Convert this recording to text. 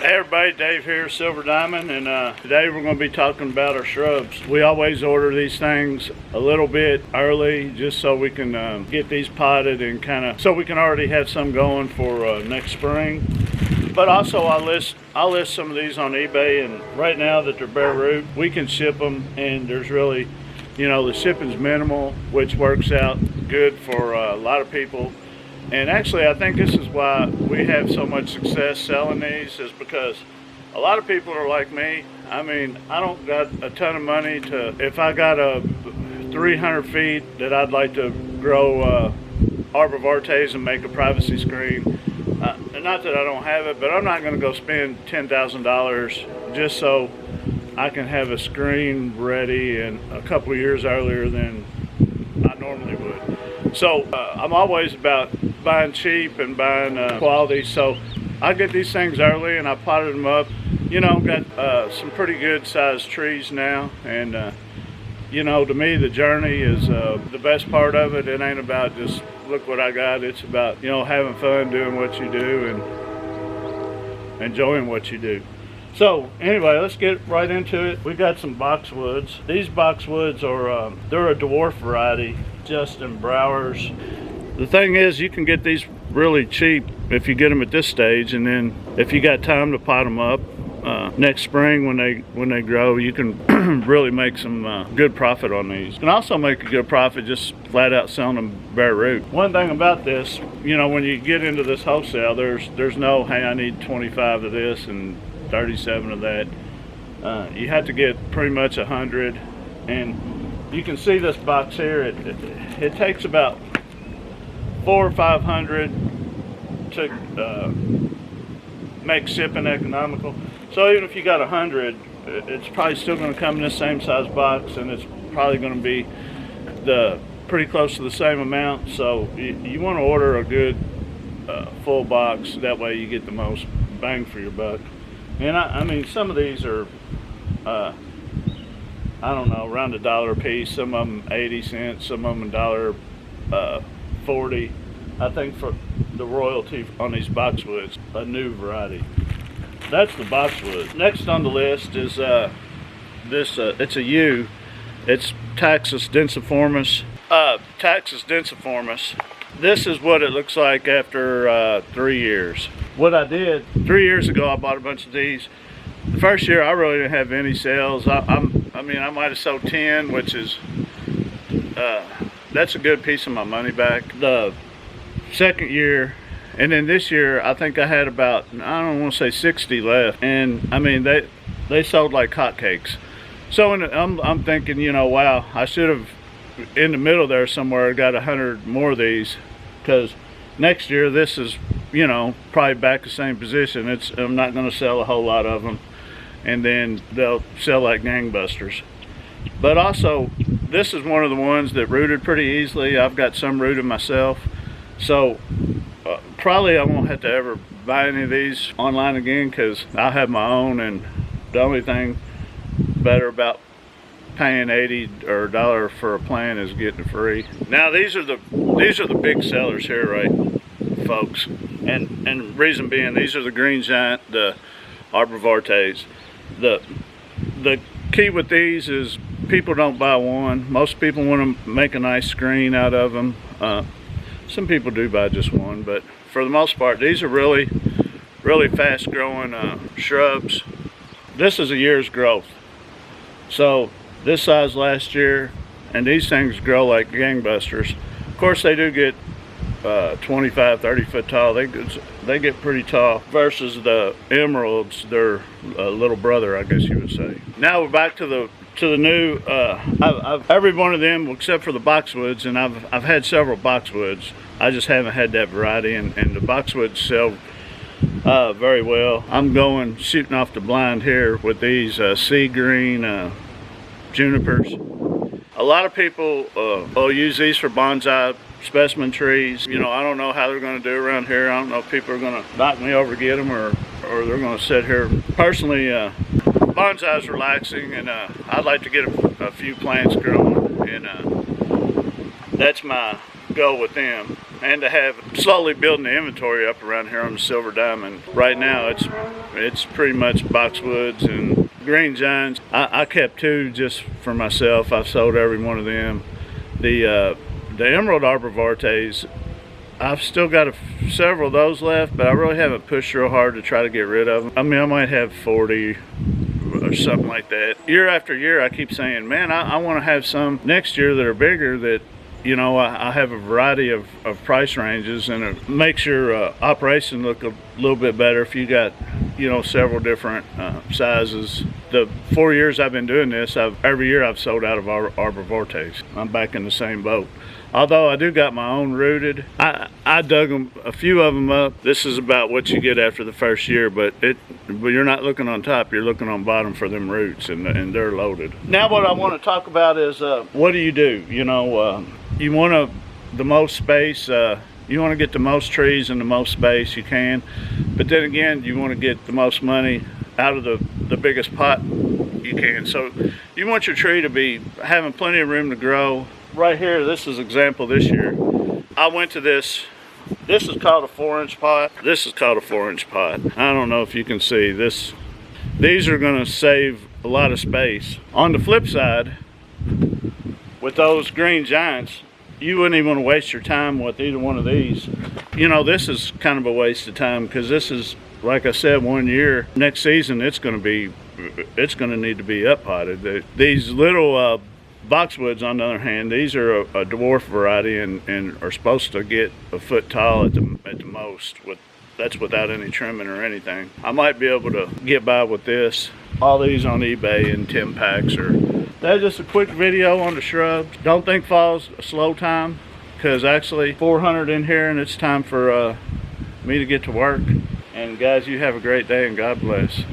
Hey everybody, Dave here, Silver Diamond, and today we're going to be talking about our shrubs. We always order these things a little bit early just so we can get these potted and so we can already have some going for next spring. But also I'll list some of these on eBay, and right now that they're bare root, we can ship them, and there's really, the shipping's minimal, which works out good for a lot of people. And actually, I think this is why we have so much success selling these, is because a lot of people are like me. I mean, I don't got a ton of money if I got a 300 feet that I'd like to grow arborvortaes and make a privacy screen. And not that I don't have it, but I'm not going to go spend $10,000 just so I can have a screen ready and a couple of years earlier than I normally would. So I'm always about buying cheap and buying quality. So I get these things early and I potted them up. Got some pretty good sized trees now, and to me the journey is the best part of it. It ain't about just look what I got. It's about having fun doing what you do and enjoying what you do. So anyway, let's get right into it. We got some boxwoods. These boxwoods are they're a dwarf variety, just in brouwers. The thing is, you can get these really cheap if you get them at this stage, and then if you got time to pot them up next spring when they grow, you can really make some good profit on these. You can also make a good profit just flat out selling them bare root. One thing about this, when you get into this wholesale, there's no, hey, I need 25 of this and 37 of that. You have to get pretty much 100, and you can see this box here. It takes about 400 or 500 to make shipping economical. So even if you got 100, it's probably still going to come in the same size box, and it's probably going to be pretty close to the same amount. So you want to order a good full box. That way you get the most bang for your buck. And I mean, some of these are I don't know, around $1 a piece. Some of them 80 cents, some of them $1.40. I think for the royalty on these boxwoods, a new variety. That's the boxwood. Next on the list is it's a yew. It's Taxus densiformis. Taxus densiformis. This is what it looks like after 3 years. What I did 3 years ago, I bought a bunch of these. The first year I really didn't have any sales. I mean I might have sold 10, which is that's a good piece of my money back. The second year, and then this year I think I had about, I don't want to say 60 left, and I mean they sold like hotcakes. So I'm thinking, wow, I should have in the middle there somewhere got 100 more of these, because next year this is probably back the same position. I'm not going to sell a whole lot of them, and then they'll sell like gangbusters. But also, this is one of the ones that rooted pretty easily. I've got some rooted myself, so probably I won't have to ever buy any of these online again, because I'll have my own, and the only thing better about paying $80 or $1 for a plant is getting it free. Now these are the big sellers here, right, folks? And reason being, these are the green giant, the arborvortaes. The key with these is people don't buy one. Most people want to make a nice screen out of them. Some people do buy just one, but for the most part, these are really fast growing shrubs. This is a year's growth. So this size last year, and these things grow like gangbusters. Of course, they do get 25, 30 foot tall. They get pretty tall, versus the emeralds, their little brother, I guess you would say. Now we're back to the new. I've every one of them except for the boxwoods, and I've had several boxwoods. I just haven't had that variety, and the boxwoods sell very well. I'm shooting off the blind here with these sea green junipers. A lot of people will use these for bonsai specimen trees. I don't know how they're going to do around here. I don't know if people are going to knock me over to get them, or they're going to sit here. Personally, bonsai is relaxing, and I'd like to get a few plants growing, and that's my goal with them. and to have slowly building the inventory up around here on the silver diamond. Right now it's pretty much boxwoods and green giants. I kept 2 just for myself. I've sold every one of them. The emerald arborvortaes, I've still got several of those left, but I really haven't pushed real hard to try to get rid of them. I mean, I might have 40 or something like that. Year after year, I keep saying, man, I want to have some next year that are bigger, that, you know, I have a variety of price ranges, and it makes your operation look a little bit better if you got, you know, several different sizes. The 4 years I've been doing this, every year I've sold out of arborvortaes. I'm back in the same boat. Although I do got my own rooted. I dug them, a few of them up. This is about what you get after the first year, but you're not looking on top, you're looking on bottom for them roots, and they're loaded. Now what I want to talk about is what do? You know, you want the most space, you want to get the most trees in the most space you can, but then again, you want to get the most money out of the biggest pot you can. So you want your tree to be having plenty of room to grow. Right here, this is example this year. I went to this is called a 4-inch pot. This is called a 4-inch pot. I don't know if you can see this. These are going to save a lot of space. On the flip side, with those green giants, you wouldn't even want to waste your time with either one of these. You know, this is kind of a waste of time, because this is, like I said, 1 year. Next season, it's going to need to be up potted. These little boxwoods, on the other hand, these are a dwarf variety and are supposed to get a foot tall at the most. That's without any trimming or anything. I might be able to get by with this. All these on eBay in 10 packs. That's just a quick video on the shrubs. Don't think fall's a slow time, because actually 400 in here and it's time for me to get to work. And guys, you have a great day and God bless.